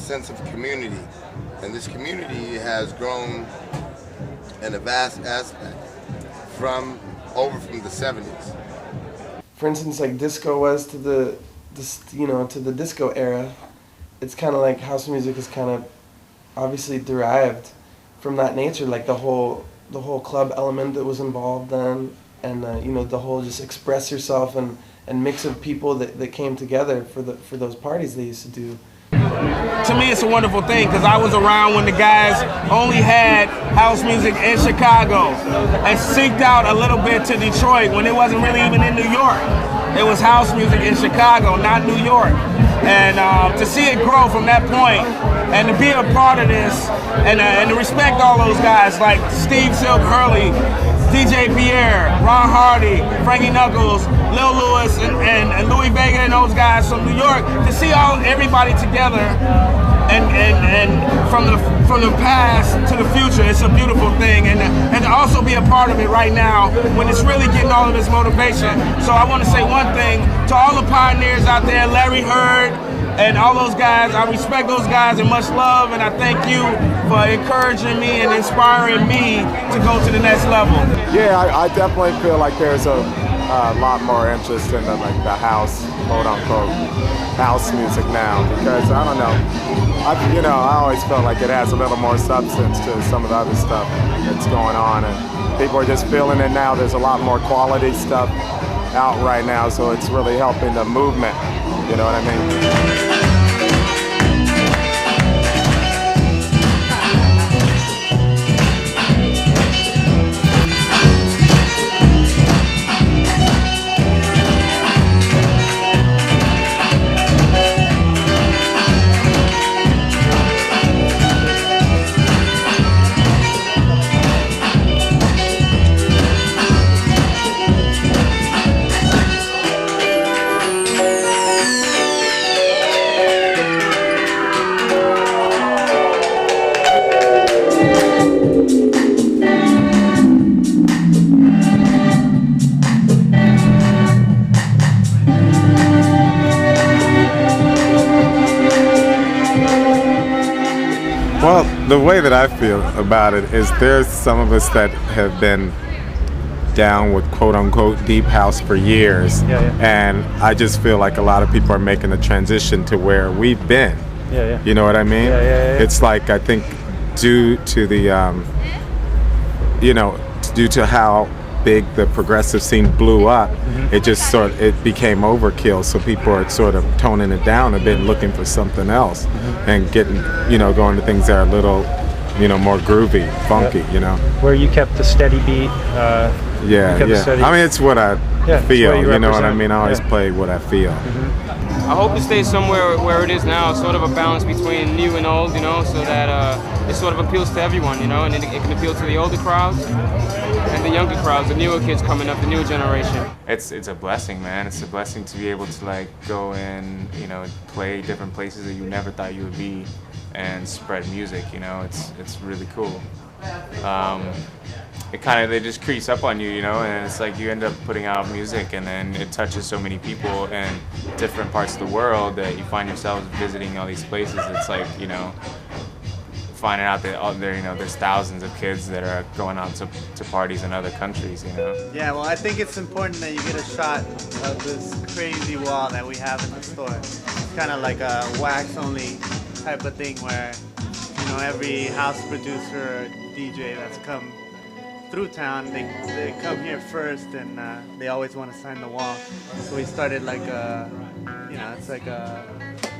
sense of community, and this community has grown in a vast aspect from the 70s. For instance, like disco was to the disco era, it's kind of like house music is kind of obviously derived from that nature, like the whole club element that was involved then, and the whole just express yourself and mix of people that came together for those parties they used to do. To me, it's a wonderful thing because I was around when the guys only had house music in Chicago and synced out a little bit to Detroit when it wasn't really even in New York. It was house music in Chicago, not New York. And to see it grow from that point and to be a part of this and to respect all those guys like Steve Silk Hurley, DJ Pierre, Ron Hardy, Frankie Knuckles, Lil Louis, and Louis Vega and those guys from New York, to see everybody together and from the past to the future, it's a beautiful thing. And to also be a part of it right now when it's really getting all of its motivation. So I want to say one thing to all the pioneers out there, Larry Heard, and all those guys. I respect those guys and much love, and I thank you for encouraging me and inspiring me to go to the next level. Yeah, I definitely feel like there's a lot more interest in the house, quote unquote, house music now, because I don't know, I always felt like it has a little more substance to some of the other stuff that's going on, and people are just feeling it now. There's a lot more quality stuff out right now, so it's really helping the movement, you know what I mean? Well, the way that I feel about it is there's some of us that have been down with quote-unquote deep house for years, and I just feel like a lot of people are making the transition to where we've been. You know what I mean? It's like, I think due to the, due to how big the progressive scene blew up, it just it became overkill, so people are sort of toning it down a bit and looking for something else and getting, going to things that are a little, more groovy, funky, Where you kept the steady beat. I mean, it's what I feel, you know what I mean? I always play what I feel. I hope it stays somewhere where it is now, sort of a balance between new and old, so that it sort of appeals to everyone, and it can appeal to the older crowds and the younger crowds, the newer kids coming up, the newer generation. It's a blessing, man. It's a blessing to be able to go in, play different places that you never thought you would be and spread music, it's really cool. It just creeps up on you, and it's like you end up putting out music and then it touches so many people in different parts of the world that you find yourselves visiting all these places. It's like, finding out that there's thousands of kids that are going out to parties in other countries, Yeah, well, I think it's important that you get a shot of this crazy wall that we have in the store. It's kind of like a wax-only type of thing where, every house producer or DJ that's come through town, they come here first, and they always want to sign the wall. So we started like it's like a,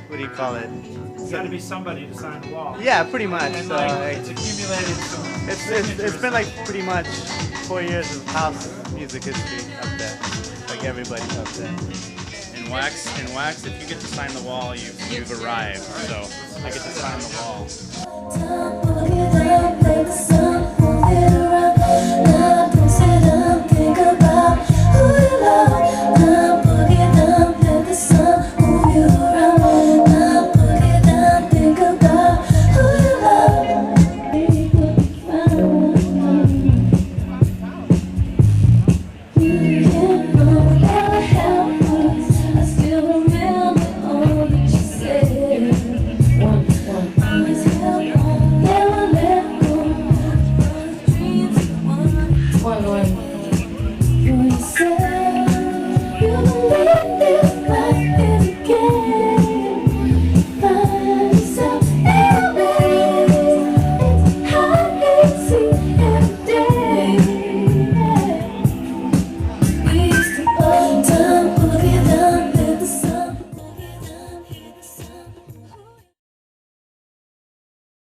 what do you call it? It's got to be somebody to sign the wall. Yeah, pretty much. And so it's accumulated. It's been like pretty much 4 years of house music history up there. Like everybody's up there. In wax, if you get to sign the wall, you've arrived. So I get to sign the wall.